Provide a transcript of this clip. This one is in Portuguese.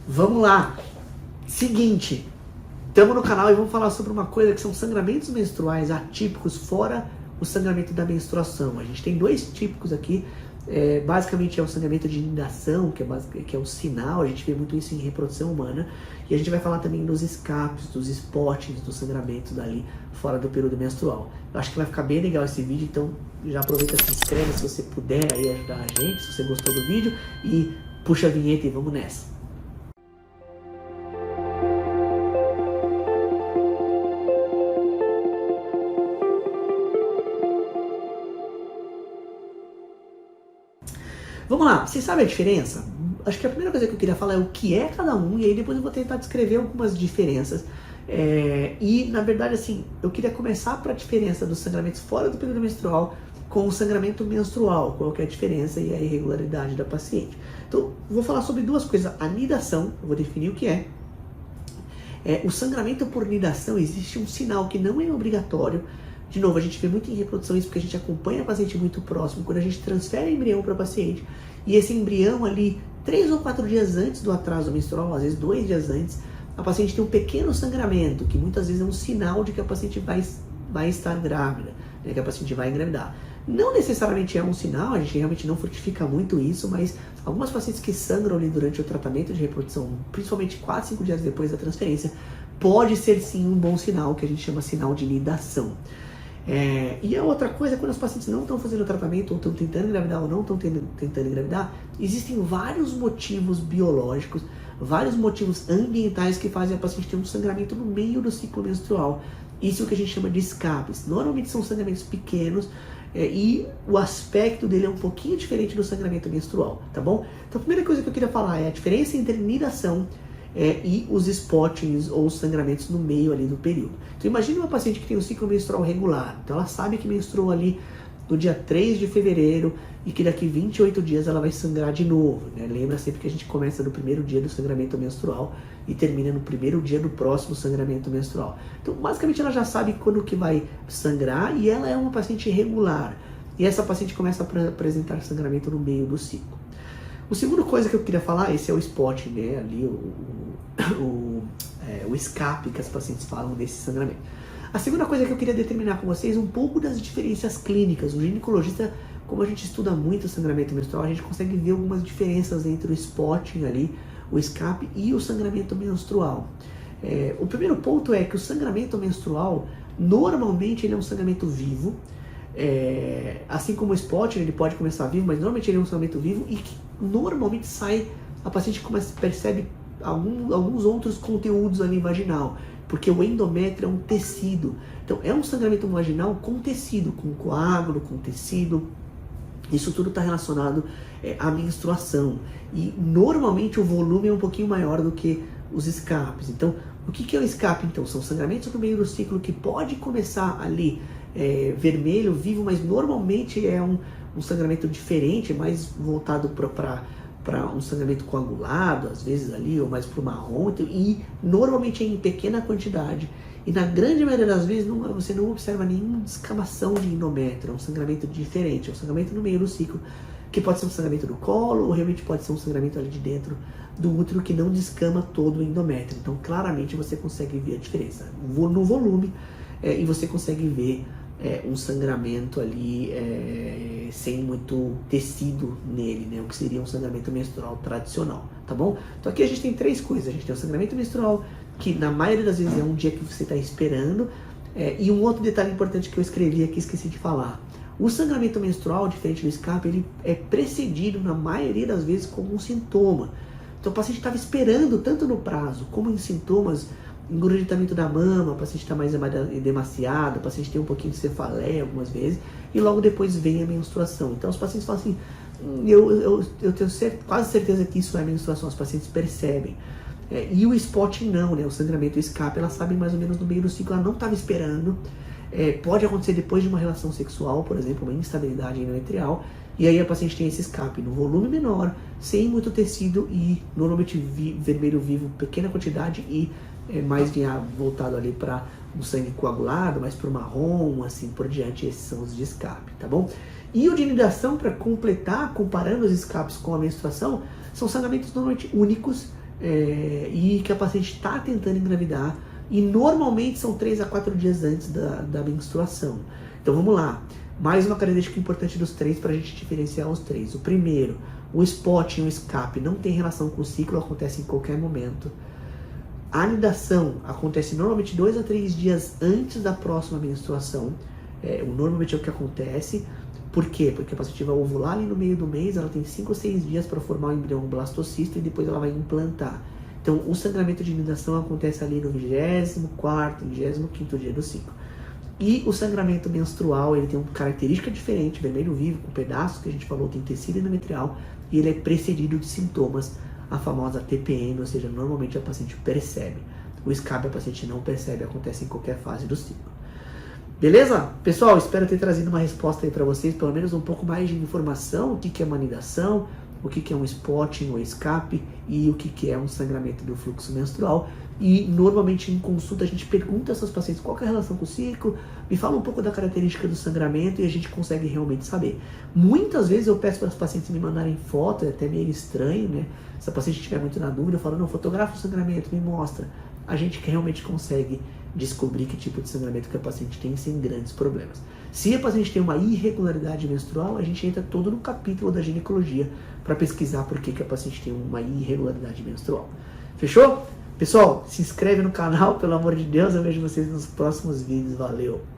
Vamos lá. Seguinte, estamos no canal e vamos falar sobre uma coisa que são sangramentos menstruais atípicos fora o sangramento da menstruação. A gente tem dois típicos aqui. Basicamente é o sangramento de nidação, que é o sinal, a gente vê muito isso em reprodução humana. E a gente vai falar também dos escapes, dos spottings, dos sangramentos dali fora do período menstrual. Eu acho que vai ficar bem legal esse vídeo, então já aproveita, se inscreve se você puder aí ajudar a gente, se você gostou do vídeo, e puxa a vinheta e vamos nessa. Vamos lá, vocês sabem a diferença? Acho que a primeira coisa que eu queria falar é o que é cada um, e aí depois eu vou tentar descrever algumas diferenças. E, na verdade, assim, eu queria começar para a diferença dos sangramentos fora do período menstrual com o sangramento menstrual, qual que é a diferença e a irregularidade da paciente. Então, vou falar sobre duas coisas. A nidação, eu vou definir o que é. O sangramento por nidação, existe um sinal que não é obrigatório. De novo, a gente vê muito em reprodução isso porque a gente acompanha a paciente muito próximo, quando a gente transfere embrião para a paciente, e esse embrião ali, 3 ou 4 dias antes do atraso menstrual, às vezes 2 dias antes, a paciente tem um pequeno sangramento, que muitas vezes é um sinal de que a paciente vai estar grávida, né, que a paciente vai engravidar. Não necessariamente é um sinal, a gente realmente não frutifica muito isso, mas algumas pacientes que sangram ali durante o tratamento de reprodução, principalmente 4, 5 dias depois da transferência, pode ser sim um bom sinal, que a gente chama sinal de nidação. E a outra coisa, quando os pacientes não estão fazendo tratamento, ou estão tentando engravidar, ou não estão tentando engravidar, existem vários motivos biológicos, vários motivos ambientais que fazem a paciente ter um sangramento no meio do ciclo menstrual. Isso é o que a gente chama de escapes. Normalmente são sangramentos pequenos, e o aspecto dele é um pouquinho diferente do sangramento menstrual, tá bom? Então a primeira coisa que eu queria falar é a diferença entre nidação e os spottings ou os sangramentos no meio ali do período. Então imagine uma paciente que tem um ciclo menstrual regular, então ela sabe que menstruou ali no dia 3 de fevereiro e que daqui 28 dias ela vai sangrar de novo, né? Lembra sempre que a gente começa no primeiro dia do sangramento menstrual e termina no primeiro dia do próximo sangramento menstrual. Então basicamente ela já sabe quando que vai sangrar e ela é uma paciente regular. E essa paciente começa a apresentar sangramento no meio do ciclo. A segunda coisa que eu queria falar, esse é o spotting, né? Ali o escape que as pacientes falam desse sangramento. A segunda coisa que eu queria determinar com vocês um pouco das diferenças clínicas. O ginecologista, como a gente estuda muito o sangramento menstrual, a gente consegue ver algumas diferenças entre o spotting ali, o escape e o sangramento menstrual. O primeiro ponto é que o sangramento menstrual, normalmente ele é um sangramento vivo. Assim como o spotting, ele pode começar vivo, mas normalmente ele é um sangramento vivo e que normalmente sai, a paciente percebe alguns outros conteúdos ali vaginal, porque o endométrio é um tecido. Então é um sangramento vaginal com tecido, com coágulo, com tecido. Isso tudo está relacionado à menstruação. E normalmente o volume é um pouquinho maior do que os escapes. Então, o que é o escape? Então, são sangramentos no meio do ciclo que pode começar ali vermelho, vivo, mas normalmente é um sangramento diferente, mais voltado para um sangramento coagulado, às vezes ali, ou mais para o marrom, e normalmente é em pequena quantidade. E na grande maioria das vezes você não observa nenhuma descamação de endométrio, é um sangramento diferente, é um sangramento no meio do ciclo, que pode ser um sangramento do colo, ou realmente pode ser um sangramento ali de dentro do útero que não descama todo o endométrio. Então claramente você consegue ver a diferença no volume, e você consegue ver um sangramento ali sem muito tecido nele, né? O que seria um sangramento menstrual tradicional, tá bom? Então aqui a gente tem 3 coisas. A gente tem o sangramento menstrual, que na maioria das vezes é um dia que você está esperando, e um outro detalhe importante que eu escrevi aqui, esqueci de falar. O sangramento menstrual, diferente do escape, ele é precedido na maioria das vezes com um sintoma. Então o paciente estava esperando tanto no prazo como em sintomas, engurgitamento da mama, o paciente está mais edemaciado, o paciente tem um pouquinho de cefaleia algumas vezes, e logo depois vem a menstruação. Então os pacientes falam assim, eu tenho quase certeza que isso é menstruação, os pacientes percebem. E o spotting não, né? O sangramento, o escape, ela sabe mais ou menos no meio do ciclo, ela não estava esperando. Pode acontecer depois de uma relação sexual, por exemplo, uma instabilidade endometrial, e aí a paciente tem esse escape no volume menor, sem muito tecido e normalmente vermelho vivo, pequena quantidade e mais voltado ali para um sangue coagulado, mais para o marrom, assim por diante. Esses são os de escape, tá bom? E o de nidação, para completar, comparando os escapes com a menstruação, são sangramentos normalmente únicos, e que a paciente está tentando engravidar, e normalmente são 3 a 4 dias antes da menstruação. Então vamos lá, mais uma característica importante dos 3 para a gente diferenciar os 3. O primeiro, o spotting, o escape, não tem relação com o ciclo, acontece em qualquer momento. A anidação acontece normalmente 2 a 3 dias antes da próxima menstruação. Normalmente é o que acontece. Por quê? Porque a paciente vai ovular ali no meio do mês, ela tem 5 ou 6 dias para formar o embrião blastocisto e depois ela vai implantar. Então, o sangramento de anidação acontece ali no 24º, 25º dia do ciclo. E o sangramento menstrual, ele tem uma característica diferente, vermelho vivo, com pedaços que a gente falou, tem tecido endometrial, e ele é precedido de sintomas, a famosa TPM, ou seja, normalmente a paciente percebe. O escape a paciente não percebe, acontece em qualquer fase do ciclo. Beleza? Pessoal, espero ter trazido uma resposta aí para vocês, pelo menos um pouco mais de informação, o que é uma anidação, o que é um spotting ou escape e o que é um sangramento do fluxo menstrual. E normalmente em consulta a gente pergunta a essas pacientes qual é a relação com o ciclo, me fala um pouco da característica do sangramento e a gente consegue realmente saber. Muitas vezes eu peço para as pacientes me mandarem foto, é até meio estranho, né? Se a paciente estiver muito na dúvida, eu falo, não, fotografa o sangramento, me mostra. A gente realmente consegue descobrir que tipo de sangramento que a paciente tem sem grandes problemas. Se a paciente tem uma irregularidade menstrual, a gente entra todo no capítulo da ginecologia para pesquisar por que a paciente tem uma irregularidade menstrual. Fechou? Pessoal, se inscreve no canal, pelo amor de Deus, eu vejo vocês nos próximos vídeos. Valeu!